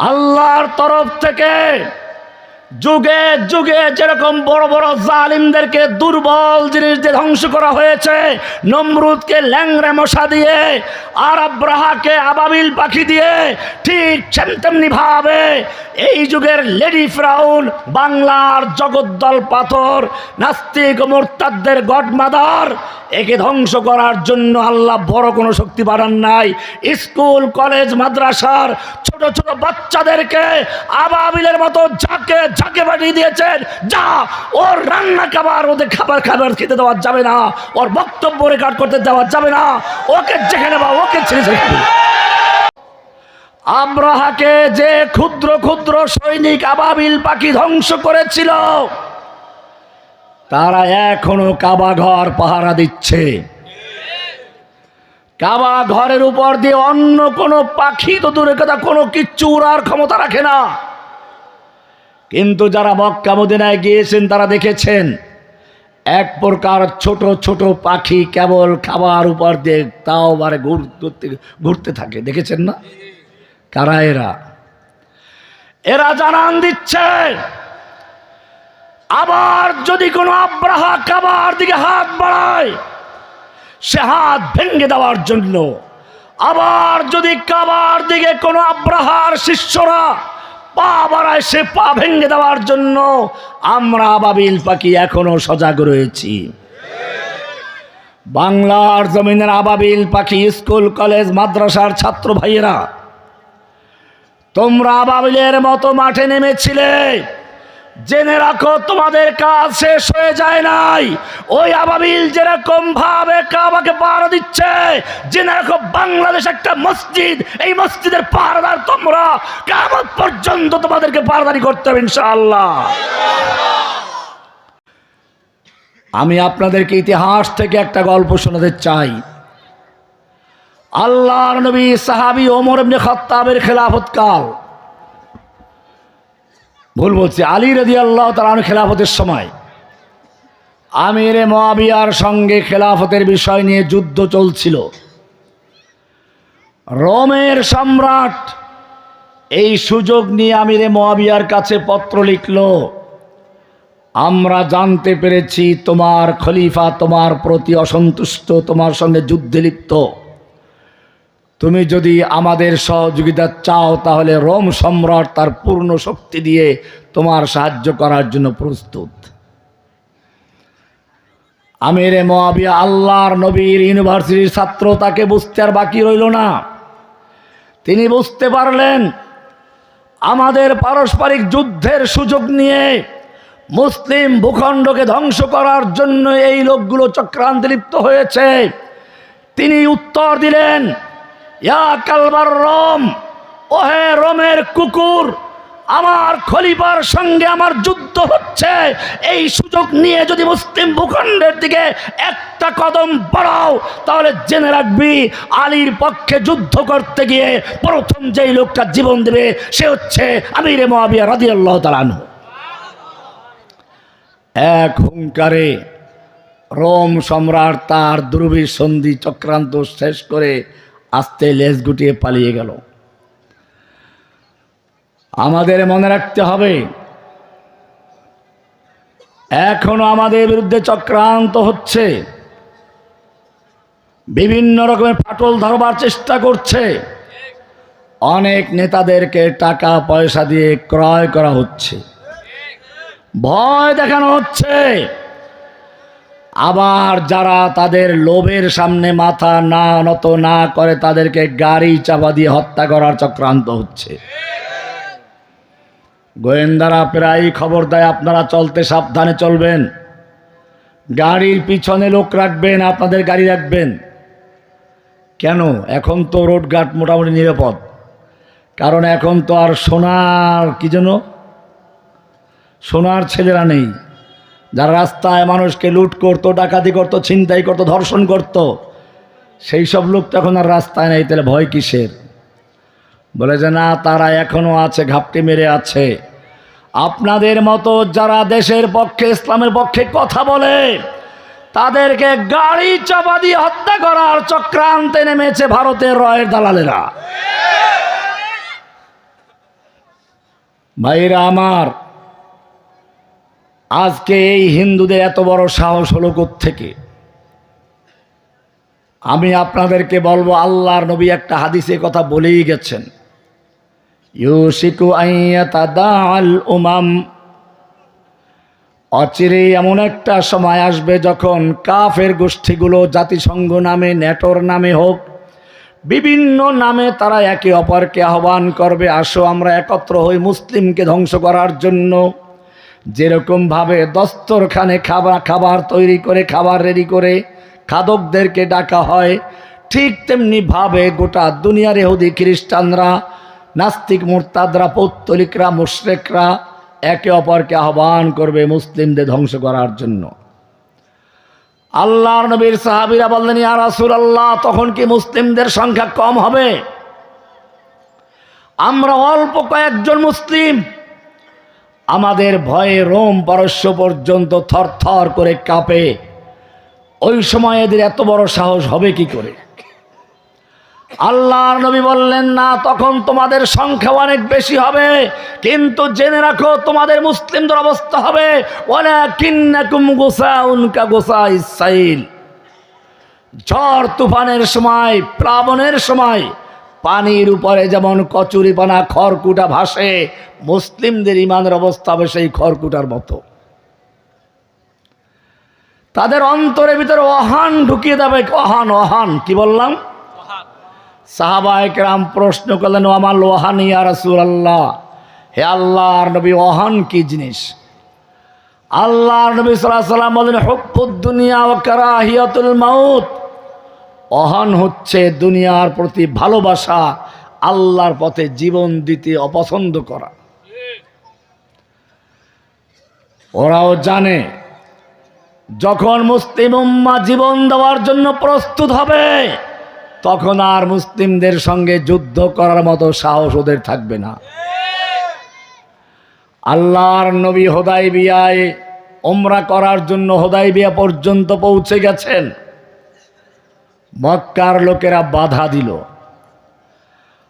আল্লাহর তরফ থেকে যুগে যুগে যেরকম বড় বড় জালিমদেরকে দুর্বল জিনিস দিয়ে ধ্বংস করা হয়েছে, নমরুদকে ল্যাংড়া মশা দিয়ে আর আব্রাহাকে আবাবিল পাখি দিয়ে, ঠিক তেমনি ভাবে এই যুগের লেডি ফিরাউন, বাংলার জগদ্দল পাথর, নাস্তিক ও মুরতাদদের গডমাদার, একে ধ্বংস করার জন্য আল্লাহ বড় কোনো শক্তি পাঠান নাই। স্কুল কলেজ মাদ্রাসার ছোট ছোট বাচ্চাদেরকে আবাবিলের মতো ঝাঁকে পাঠিয়ে দিয়েছেন, যা ওর রান্না খাবার, ওদের খাবার খেতে দেওয়া যাবে না, ওর বক্তব্য রেকর্ড করতে দেওয়া যাবে না, ওকে যেখানে বা ওকে ছেড়ে। আব্রাহাকে যে ক্ষুদ্র ক্ষুদ্র সৈনিক আবাবিল পাখি ধ্বংস করেছিল, তারা এখনো কাবা ঘর পাহারা দিচ্ছে। কাবা ঘরের উপর দিয়ে অন্য কোনো পাখি তো দূরের কথা কোনো কিচ্ছু উড়ার ক্ষমতা রাখে না। কিন্তু যারা মক্কা মদিনায় গিয়েছেন তারা দেখেছেন এক প্রকার ছোট ছোট পাখি কেবল খাবার উপর দিয়ে তাও বারে ঘুরতে থাকে, দেখেছেন না? কারা এরা? এরা জানান দিচ্ছে আবার যদি কোনো আব্রাহা কাবার দিকে হাত বাড়ায় সে হাত ভেঙে দেওয়ার জন্য, আবার যদি কাবার দিকে কোনো আব্রাহার শিষ্যরা পা বাড়ায় সে পা ভেঙে দেওয়ার জন্য আমরা আবাবিল পাখি এখনো সজাগ রয়েছি। বাংলার জমিনের আবাবিল পাখি স্কুল কলেজ মাদ্রাসার ছাত্র ভাইয়েরা, তোমরা আবাবিলের মতো মাঠে নেমেছিলে, জেনে রাখো তোমাদের কাজ শেষ হয়ে যায় নাই। ওই আবাবিল যেরকম ভাবে কাবাকে পাহারা দিচ্ছে, জেনে রাখো বাংলাদেশ একটা মসজিদ, এই মসজিদের পাহারাদার তোমরা, কিয়ামত পর্যন্ত তোমাদেরকে পাহারাদারি করতে হবে ইনশাআল্লাহ। আমি আপনাদেরকে ইতিহাস থেকে একটা গল্প শোনাতে চাই। আল্লাহর নবী সাহাবী ওমর ইবনে খাত্তাবের খেলাফতকাল, ভুল বলছি, আলী রাদিয়াল্লাহু তাআলা আনহু খেলাফতের সময় আমিরে মুআবিয়ার সঙ্গে খেলাফতের বিষয় নিয়ে যুদ্ধ চলছিল। রোমের সম্রাট এই সুযোগ নিয়ে আমিরে মুআবিয়ার কাছে পত্র লিখল, আমরা জানতে পেরেছি তোমার খলিফা তোমার প্রতি অসন্তুষ্ট, তোমার সঙ্গে যুদ্ধে লিপ্ত। তুমি যদি আমাদের সহযোগিতা চাও তাহলে রোম সম্রাট তার পূর্ণ শক্তি দিয়ে তোমার সাহায্য করার জন্য প্রস্তুত। আমিরে মুআবিয়া আল্লাহর নবীর ইউনিভার্সিটির ছাত্র, তাকে বুঝতে আর বাকি রইল না। তিনি বুঝতে পারলেন আমাদের পারস্পরিক যুদ্ধের সুযোগ নিয়ে মুসলিম ভূখণ্ডকে ধ্বংস করার জন্য এই লোকগুলো চক্রান্তে লিপ্ত হয়েছে। তিনি উত্তর দিলেন, ইয়া কালবার রোম, ওহে রোমের কুকুর, আমার খলিফার সঙ্গে আমার যুদ্ধ হচ্ছে, এই সুযোগ নিয়ে যদি মুসলিম ভূখণ্ডের দিকে একটা কদম বাড়াও তাহলে জেনে রাখবি আলীর পক্ষে যুদ্ধ করতে গিয়ে প্রথম যেই লোকটা জীবন দেবে সে হচ্ছে আমিরে মুআবিয়া রাদিয়াল্লাহু তাআলা আনহু। এক হুঙ্কারে রোম সম্রাট তার দুর্বিসন্ধি চক্রান্ত শেষ করে আস্তে লেজ গুটিয়ে পালিয়ে গেল। আমাদের মনে রাখতে হবে এখনো আমাদের বিরুদ্ধে চক্রান্ত হচ্ছে, বিভিন্ন রকমের ফাটল ধরবার চেষ্টা করছে, অনেক নেতাদেরকে টাকা পয়সা দিয়ে ক্রয় করা হচ্ছে, ভয় দেখানো হচ্ছে। আবার যারা তাদের লোভের সামনে মাথা না নত না করে তাদেরকে গাড়ি চাপা দিয়ে হত্যা করার চক্রান্ত হচ্ছে। গোয়েন্দারা প্রায় খবর দেয় আপনারা চলতে সাবধানে চলবেন, গাড়ির পিছনে লোক রাখবেন, আপনাদের গাড়ি রাখবেন। কেন? এখন তো রোডঘাট মোটামুটি নিরাপদ, কারণ এখন তো আর সোনার কি যেন সোনার ছেলেরা নেই, যারা রাস্তায় মানুষকে লুট করতো, ডাকাতি করতো, ছিনতাই করতো, ধর্ষণ করতো, সেই সব লোক তো এখন আর রাস্তায় নেই। তাহলে ভয় কিসের? বলে যে না, তারা এখনো আছে, ঘাপটি মেরে আছে। আপনাদের মতো যারা দেশের পক্ষে, ইসলামের পক্ষে কথা বলে তাদেরকে গাড়ি চাপা দিয়ে হত্যা করার চক্রান্তে নেমেছে ভারতের রয়ের দালালেরা। ভাইরা আমার, আজকে এই হিন্দুদের এত বড় সাহস হলো কোত্থেকে? আমি আপনাদেরকে বলবো, আল্লাহর নবী একটা হাদিসে কথা বলেই গেছেন, ইউশিকু আইয়াতাদাআল উমাম, অচিরে এমন একটা সময় আসবে যখন কাফের গোষ্ঠীগুলো জাতিসংঘ নামে, ন্যাটোর নামে হোক, বিভিন্ন নামে তারা একে অপরকে আহ্বান করবে, আসো আমরা একত্র হই মুসলিমকে ধ্বংস করার জন্য। যেরকমভাবে দস্তরখানে খাবার তৈরি করে, খাবার রেডি করে খাদকদেরকে ডাকা হয়, ঠিক তেমনিভাবে গোটা দুনিয়ার ইহুদি খ্রিস্টানরা, নাস্তিক মুরতাদরা, পৌত্তলিকরা, মুশরিকরা একে অপরকে আহ্বান করবে মুসলিমদের ধ্বংস করার জন্য। আল্লাহর নবীর সাহাবীরা বললেন, ইয়া রাসূলুল্লাহ, তখন কি মুসলিমদের সংখ্যা কম হবে? আমরা অল্প কয়েকজন মুসলিম, আমাদের ভয়ে রোম পারস্য পর্যন্ত থরথর করে কাঁপে, ওই সময় এদের এত বড় সাহস হবে কি করে? আল্লাহর নবী বললেন, না, তখন তোমাদের সংখ্যা অনেক বেশি হবে, কিন্তু জেনে রাখো তোমাদের মুসলিমদের অবস্থা হবে ওয়ালাকিন্নাকুম গুসাউন কাগুসাইস সাইল, ঝড় তুফানের সময়, প্লাবনের সময় পানির উপরে যেমন কচুরিপানা খড়কুটা ভাসে, মুসলিমদের ইমানের অবস্থা হবে সেই খড়কুটার মতো। তাদের অন্তরের ভিতরে অহান ঢুকিয়ে দেবে। অহান, অহান কি বললাম? সাহাবায়ে কেরাম প্রশ্ন করলেন, আমার ওয়াহান ইয়া রাসূলুল্লাহ, হে আল্লাহর নবী, ওয়াহান কি জিনিস? আল্লাহর নবী সাল্লাল্লাহু আলাইহি ওয়াসাল্লাম বলেন, হুব্বুদ দুনিয়া ওয়া কারাহিয়াতুল মাউত, ওয়াহান হচ্ছে দুনিয়ার প্রতি ভালোবাসা, আল্লাহর পথে জীবন দিতে অপছন্দ করা। ওরাও জানে যখন মুসলিম উম্মাহ জীবন দেওয়ার জন্য প্রস্তুত হবে, তখন আর মুসলিমদের সঙ্গে যুদ্ধ করার মতো সাহস ওদের থাকবে না। আল্লাহর নবী হুদায়বিয়ায় উমরা করার জন্য হুদায়বিয়া পর্যন্ত পৌঁছে গেছেন, মক্কার লোকেরা বাধা দিল।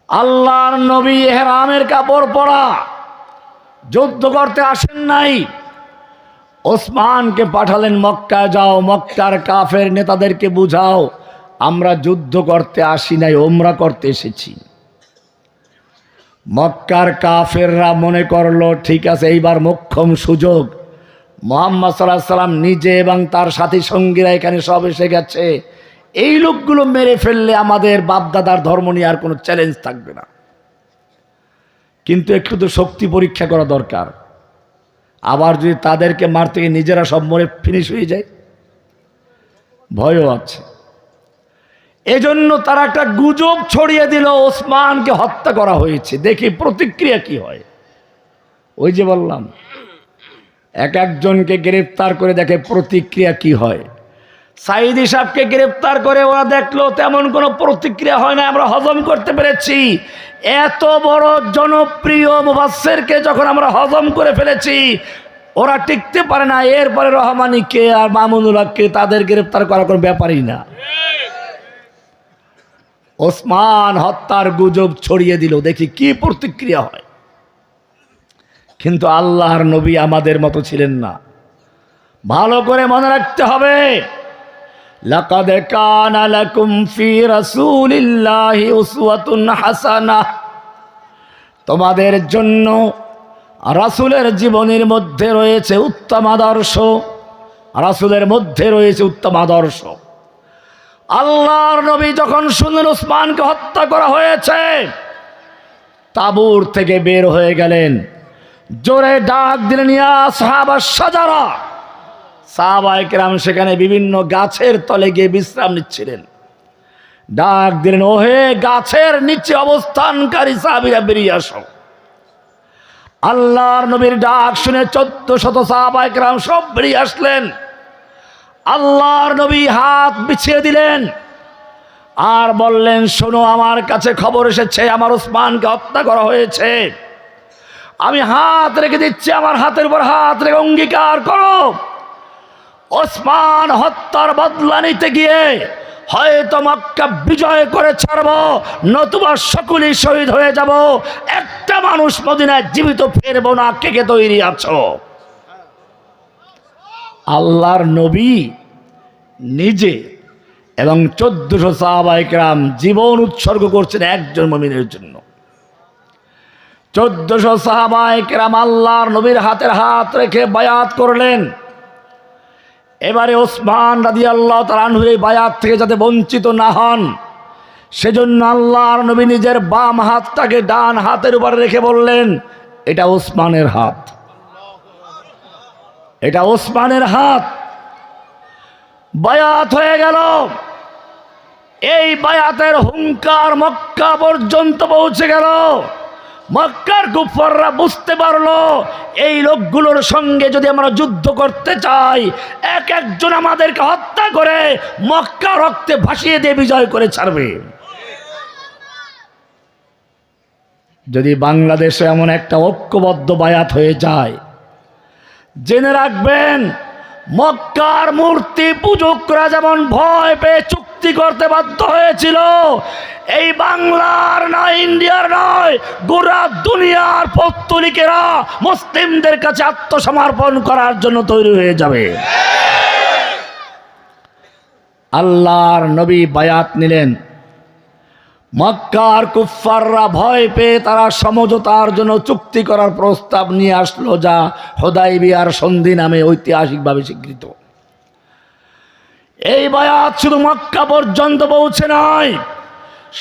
আল্লাহর নবী ইহরামের কাপড় পরা, যুদ্ধ করতে আসেন নাই। ওসমানকে পাঠালেন, মক্কা যাও, মক্কার কাফের নেতাদেরকে বুঝাও আমরা যুদ্ধ করতে আসি নাই, ওমরা করতে এসেছি। মক্কার কাফেররা মনে করলো ঠিক আছে, এইবার মোক্ষম সুযোগ, মুহাম্মদ সাল্লাল্লাহু আলাইহি ওয়াসাল্লাম নিজে এবং তার সাথী সঙ্গীরা এখানে সব এসে গেছে, এই লোকগুলো মেরে ফেললে আমাদের বাপদাদার ধর্ম নিয়ে আর কোনো চ্যালেঞ্জ থাকবে না। কিন্তু একটু তো শক্তি পরীক্ষা করা দরকার। আবার যদি তাদেরকে মারতে গিয়ে নিজেরা সব মরে ফিনিশ হয়ে যায়, ভয়ও আছে। এজন্য তারা একটা গুজব ছড়িয়ে দিল, ওসমানকে হত্যা করা হয়েছে। দেখি প্রতিক্রিয়া কি হয়। ওই যে বললাম, এক একজনকে গ্রেফতার করে দেখে প্রতিক্রিয়া কি হয়। সাইদি সাহেবকে গ্রেফতার করে ওরা দেখলো তেমন কোনো প্রতিক্রিয়া হয় না, আমরা হজম করতে পেরেছি। এত বড় জনপ্রিয় মুফাসসিরকে যখন আমরা হজম করে ফেলেছি, ওরা টিকতে পারে না। এরপরে রহমানীকে আর মামুনুল হককে তাদের গ্রেফতার করার কোনো ব্যাপারই না। ওসমান হত্যার গুজব ছড়িয়ে দিল, দেখি কি প্রতিক্রিয়া হয়। কিন্তু আল্লাহর নবী আমাদের মতো ছিলেন না। ভালো করে মনে রাখতে হবে, লাকাদ কানা লাকুম ফি রাসূলিল্লাহি উসওয়াতুন হাসানাহ, তোমাদের জন্য রাসূলের জীবনের মধ্যে রয়েছে উত্তম আদর্শ, রাসূলের মধ্যে রয়েছে উত্তম আদর্শ। আল্লাহর নবী যখন শুনলেন ওসমানকে হত্যা করা হয়েছে, তাবুর থেকে বের হয়ে গেলেন, জোরে ডাক দিলেন, ইয়া সাহাবাস শাজারা। সাহাবায়ে কেরাম সেখানে বিভিন্ন গাছের তলে গিয়ে বিশ্রাম নিচ্ছিলেন। ডাক দিলেন, ওহে গাছের নিচে অবস্থানকারী সাহাবীরা, বেরিয়ে আসো। আল্লাহর নবীর ডাক শুনে 1400 সাহাবায়ে কেরাম সব বেরিয়ে আসলেন। আল্লাহর নবী হাত বিছিয়ে দিলেন আর বললেন, শোনো, আমার কাছে খবর এসেছে আমার ওসমানকে হত্যা করা হয়েছে। আমি হাত রেখে দিচ্ছি, আমার হাতের উপর হাত রেখে অঙ্গীকার করো, ওসমান হত্যার বদলা নিতে গিয়ে হয়তো মক্কা বিজয় করে ছাড়ব, নতুবা সকলেই শহীদ হয়ে যাব। একটা একটা মানুষ মদিনায় জীবিত ফেরবো না, কে কে তৈরি আছো? আল্লাহর নবী নিজে এবং 1400 সাহাবায়ে কেরাম জীবন উৎসর্গ করছেন একজন মুমিনের জন্য। 1400 সাহাবায়ে কেরাম আল্লাহর নবীর হাতের হাত রেখে বায়াত করলেন। এবারে ওসমান রাদিয়াল্লাহু তাআলা আনহু এই বায়াত থেকে যাতে বঞ্চিত না হন, সেজন্য আল্লাহর নবী নিজের বাম হাতটাকে ডান হাতের উপর রেখে বললেন, এটা ওসমানের হাত, এটা ওসমানের হাত। বায়াত হয়ে গেল। এই বায়াতের হুঙ্কার মক্কা পর্যন্ত পৌঁছে গেল। মক্কার কুফাররা বুঝতে পারলো এই লোকগুলোর সঙ্গে যদি আমরা যুদ্ধ করতে চাই, এক একজন আমাদেরকে হত্যা করে মক্কা রক্তে ভাসিয়ে দিয়ে বিজয় করে ছাড়বে। যদি বাংলাদেশে এমন একটা ঐক্যবদ্ধ বায়াত হয়ে যায়, জেনে রাখবেন মক্কার মূর্তি পূজকরা যেমন ভয় পেয়ে চুক্তি করতে বাধ্য হয়েছিল, এই বাংলার নয়, ইন্ডিয়ার নয়, গোটা দুনিয়ার পৌত্তলিকেরা মুসলিমদের কাছে আত্মসমর্পণ করার জন্য তৈরি হয়ে যাবে। আল্লাহর নবী বায়াত নিলেন। মক্কার কুফফাররা ভয় পেয়ে তারা সমঝোতার জন্য চুক্তি করার প্রস্তাব নিয়ে আসলো, যা হুদায়বিয়ার সন্ধি নামে ঐতিহাসিকভাবে স্বীকৃত। এই বায়াত শুধু মক্কা পর্যন্ত পৌঁছে নয়,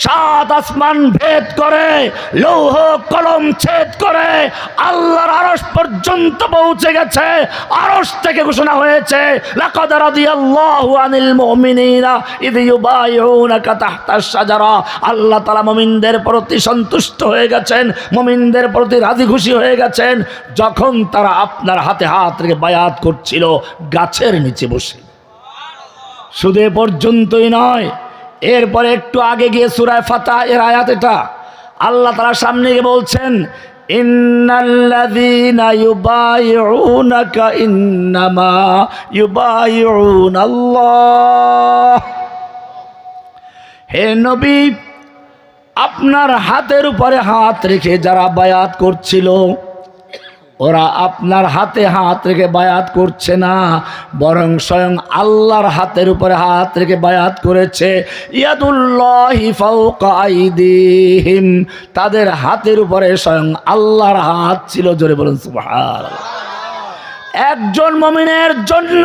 7 আসমান ভেদ করে, লৌহ কলম ছেদ করে আল্লাহর আরশ পর্যন্ত পৌঁছে গেছে। আরশ থেকে ঘোষণা হয়েছে, লাকাদ রাদিয়াল্লাহু আনিল মুমিনিনা ইয ইউবাইউনাকা তাহতাশ শাজারা। আল্লাহ তাআলা মুমিনদের প্রতি সন্তুষ্ট হয়ে গেছেন, মুমিনদের প্রতি রাজি খুশি হয়ে গেছেন যখন তারা আপনার হাতে হাত রেখে বায়াত করছিল গাছের নিচে বসে। শুধু এ পর্যন্তই নয়, এরপরে একটু আগে গিয়ে সূরা ফাতহ এর আয়াত এটা, আল্লাহ তাআলা সামনে গিয়ে বলছেন, ইন্নাল্লাযীনা ইউবাইউনাকা ইন্নামা ইউবাইউনাল্লাহ। হে নবী, আপনার হাতের উপরে হাত রেখে যারা বায়াত করছিল, ওরা আপনার হাতে হাত রেখে বায়াত করছে না, বরং স্বয়ং আল্লাহর হাতের উপরে হাত রেখে বায়াত করেছে। ইয়াদুল্লাহি ফাওকা আইদিহিম, তাদের হাতের উপরে স্বয়ং আল্লাহর হাত ছিল। জোরে বলুন সুবহানাল্লাহ। একজন মুমিনের জন্য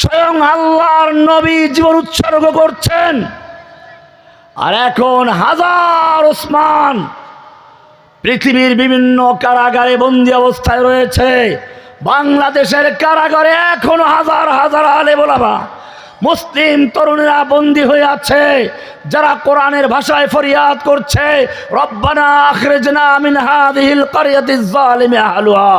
স্বয়ং আল্লাহর নবী জীবন উৎসর্গ করছেন, আর এখন হাজার ওসমান পৃথিবীর বিভিন্ন কারাগারে বন্দী অবস্থায় রয়েছে। বাংলাদেশের কারাগারে এখনো হাজার হাজার আলেম ওলামা মুসলিম তরুণীরা বন্দী হয়ে আছে, যারা কোরআনের ভাষায় ফরিয়াদ করছে, রব্বানা আখরিজনা মিন হাযিহিল ক্বরিয়াতিজ যালিমি আহলুহা।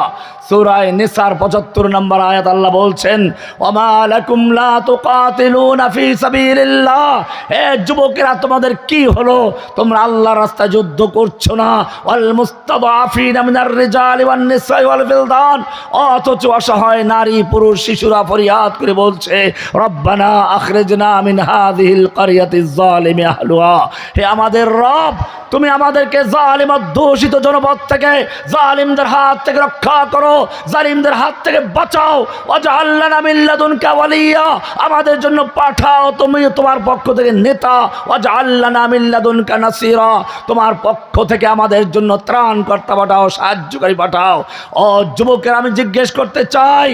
সূরা নিসার 75 নম্বর আয়াত আল্লাহ বলছেন, ওমা লাকুম লা তুকাতিলুনা ফি সাবিলিল্লাহ। হে যুবকেরা, তোমাদের কি হলো? তোমরা আল্লাহর রাস্তায় যুদ্ধ করছো না। ওয়াল মুস্তাদআফিনা মিনার রিজালি ওয়ান নিসাই ওয়াল ফিলদান, অথচ অসহায় নারী পুরুষ শিশুরা ফরিয়াদ করে বলছে, রব্বানা আখরিজনা মিন হাযিহিল ক্বরিয়াতিজ যালিমি আহলুহা। হে আমাদের রব, তুমি আমাদেরকে জালিম অধ্যুষিত জনপদ থেকে, জালিমদের হাত থেকে রক্ষা করো, জালিমদের হাত থেকে বাঁচাও। ওয়াজআল লানা মিন লাদুনকা ওয়ালিয়া, আমাদের জন্য পাঠাও তুমি তোমার পক্ষ থেকে নেতা। ওয়াজআল লানা মিন লাদুনকা নাসীরা, তোমার পক্ষ থেকে আমাদের জন্য ত্রাণকর্তা পাঠাও, সাহায্যকারী পাঠাও। ও যুবকের, আমি জিজ্ঞেস করতে চাই,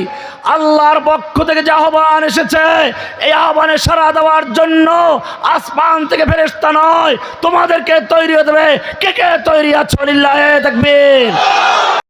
আল্লাহর পক্ষ থেকে যে আহ্বান এসেছে, এই আহ্বানে সাড়া দেওয়ার জন্য আসমান থেকে ফেরেশতা নয়, তোমাদেরকে তৈরি হতে হবে। কে কে তৈরি আছো? লিল্লাহি তাকবীর।